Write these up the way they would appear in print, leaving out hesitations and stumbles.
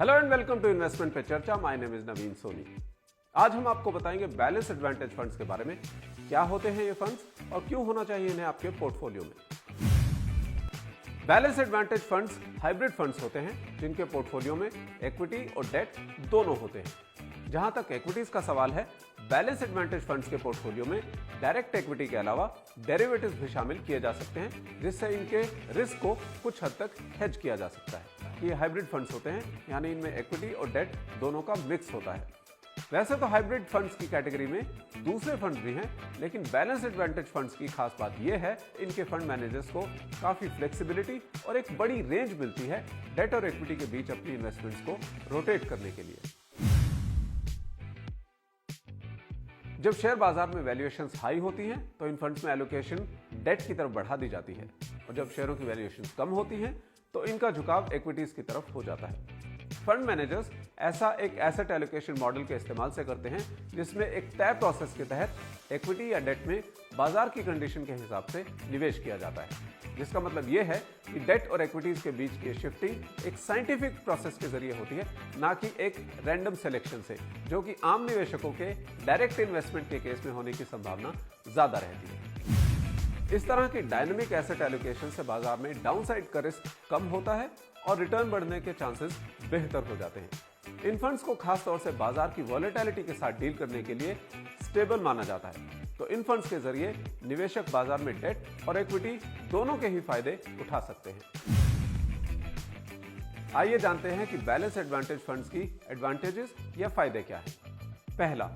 Hello and welcome to investment पे चर्चा। My name is Naveen Soni. आज हम आपको बताएंगे बैलेंस एडवांटेज फंड्स के बारे में। क्या होते हैं ये फंड्स और क्यों होना चाहिए इन्हें आपके पोर्टफोलियो में। Balance advantage funds hybrid funds होते हैं जिनके पोर्टफोलियो में इक्विटी और डेट दोनों होते हैं। जहां तक इक्विटीज का सवाल है, बैलेंस एडवांटेज फंड्स के पोर्टफोलियो में डायरेक्ट इक्विटी के अलावा डेरिवेटिव्स भी शामिल किए जा सकते हैं, जिससे इनके रिस्क को कुछ हद तक हेज किया जा सकता है। ये हाइब्रिड फंड्स होते हैं, यानी इनमें इक्विटी और डेट दोनों का मिक्स होता है। वैसे तो हाइब्रिड फंड्स की कैटेगरी में दूसरे फंड्स भी हैं, लेकिन बैलेंस एडवांटेज फंड्स की खास बात यह है, इनके फंड मैनेजर्स को काफी फ्लेक्सिबिलिटी और एक बड़ी रेंज मिलती है डेट और इक्विटी के बीच अपनी इन्वेस्टमेंट्स को रोटेट करने के लिए। जब शेयर बाजार में वैल्यूएशंस हाई होती हैं तो इन फंड्स में एलोकेशन डेट की तरफ बढ़ा दी जाती है, और जब शेयरों की वैल्यूएशंस कम होती हैं तो इनका झुकाव इक्विटीज की तरफ हो जाता है। फंड मैनेजर्स ऐसा एक एसेट एलोकेशन मॉडल के इस्तेमाल से करते हैं जिसमें एक तय प्रोसेस के तहत इक्विटी या डेट में बाजार की कंडीशन के हिसाब से निवेश किया जाता है। जिसका मतलब यह है कि डेट और इक्विटीज के बीच की शिफ्टिंग एक साइंटिफिक प्रोसेस के जरिए होती है, ना कि एक रैंडम सिलेक्शन से, जो कि आम निवेशकों के डायरेक्ट इन्वेस्टमेंट के केस में होने की संभावना ज्यादा रहती है। इस तरह की डायनेमिक एसेट एलोकेशन से बाजार में डाउनसाइड का रिस्क कम होता है और रिटर्न बढ़ने के चांसेस बेहतर हो जाते हैं। इन फंड्स को खास तौर से बाजार की वॉलेटिलिटी के साथ डील करने के लिए स्टेबल माना जाता है। तो इन फंड्स के जरिए निवेशक बाजार में डेट और इक्विटी दोनों के ही फायदे उठा सकते हैं। आइए जानते हैं कि बैलेंस एडवांटेज फंड्स की एडवांटेजेस या फायदे क्या हैं। पहला,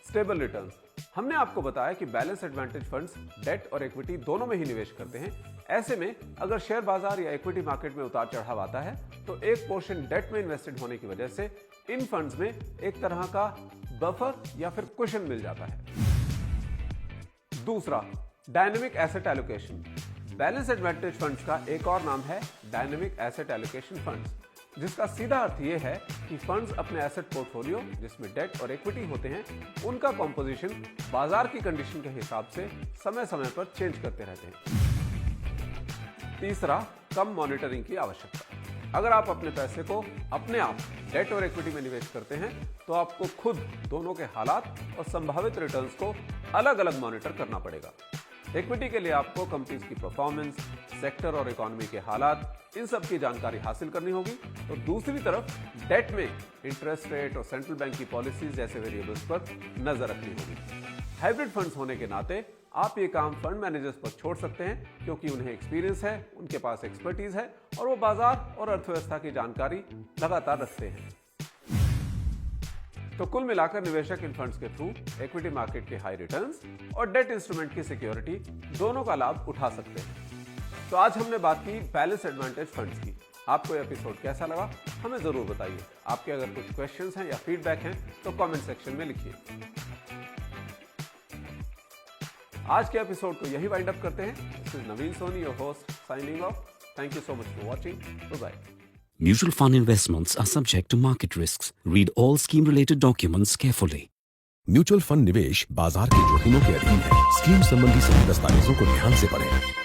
स्टेबल रिटर्न्स। हमने आपको बताया कि बैलेंस एडवांटेज फंड्स डेट और इक्विटी दोनों में ही निवेश करते हैं। ऐसे में अगर शेयर बाजार या इक्विटी मार्केट में उतार चढ़ाव आता है तो एक पोर्शन डेट में इन्वेस्टेड होने की वजह से इन फंड्स में एक तरह का बफर या फिर कुशन मिल जाता है। दूसरा, dynamic asset allocation. Balance advantage funds का एक और नाम है डायनेमिक एसेट एलोकेशन फंड्स, जिसका सीधा अर्थ यह है कि फंड्स अपने एसेट पोर्टफोलियो जिसमें डेट और इक्विटी होते हैं, उनका कॉम्पोजिशन बाजार की कंडीशन के हिसाब से समय समय पर चेंज करते रहते हैं। तीसरा, कम मॉनिटरिंग की आवश्यकता। अगर आप अपने पैसे को अपने आप डेट और इक्विटी में निवेश करते हैं तो आपको खुद दोनों के हालात और संभावित रिटर्न्स को अलग अलग मॉनिटर करना पड़ेगा। इक्विटी के लिए आपको कंपनीज की परफॉर्मेंस, सेक्टर और इकोनॉमी के हालात, इन सब की जानकारी हासिल करनी होगी। तो दूसरी तरफ डेट में इंटरेस्ट रेट और सेंट्रल बैंक की पॉलिसीज जैसे वेरिएबल्स पर नजर रखनी होगी। हाइब्रिड फंड्स होने के नाते आप ये काम फंड मैनेजर्स पर छोड़ सकते हैं, क्योंकि उन्हें एक्सपीरियंस है, उनके पास एक्सपर्टीज है और वो बाजार और अर्थव्यवस्था की जानकारी लगातार रखते हैं। तो कुल मिलाकर निवेशक इन फंड्स के थ्रू इक्विटी मार्केट के हाई रिटर्न्स और डेट इंस्ट्रूमेंट की सिक्योरिटी दोनों का लाभ उठा सकते हैं। तो आज हमने बात की बैलेंस एडवांटेज फंड्स की। आपको यह एपिसोड कैसा लगा हमें जरूर बताइए। आपके अगर कुछ क्वेश्चंस हैं या फीडबैक हैं तो कमेंट सेक्शन में लिखिए। आज के एपिसोड को यही वाइंड अप करते हैं। This is Naveen Soni, your host, signing off. Thank you so much for watching. Bye bye. Mutual fund investments are subject to market risks. Read all scheme-related documents carefully. Mutual fund निवेश बाजार के जोखिमों के अधीन है। Scheme संबंधी सभी दस्तावेजों को ध्यान से पढ़ें।